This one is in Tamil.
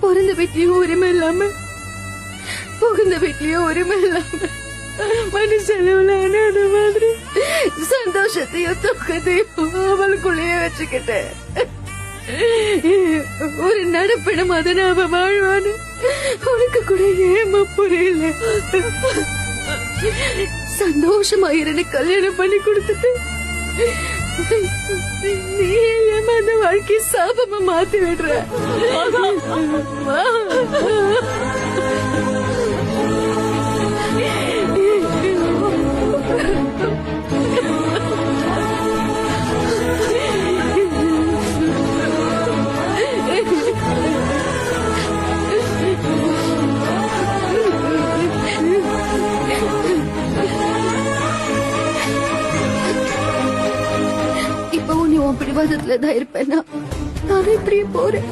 பிறந்த வீட்லயும் உரிமை இல்லாம புகுந்த வீட்லயும் உரிமை இல்லாம மணி செலவுல அது மாதிரி சந்தோஷத்தையும் துக்கத்தையும் அவளுக்குள்ளேயே வச்சுக்கிட்டேன். ஒரு நடப்பிடம் அதன அவ வாழ்வான்னு உனக்கு கூட ஏமா புரியல? சந்தோஷமா இருந்து கல்யாணம் பண்ணி கொடுத்துட்டு நீ ஏமா அந்த வாழ்க்கையை சாபமா மாத்தி விடுற? இப்பவும் நீ உன் பிடிவாதத்துலதான் இருப்பேன்னா நானும் இப்படியே போறேன்.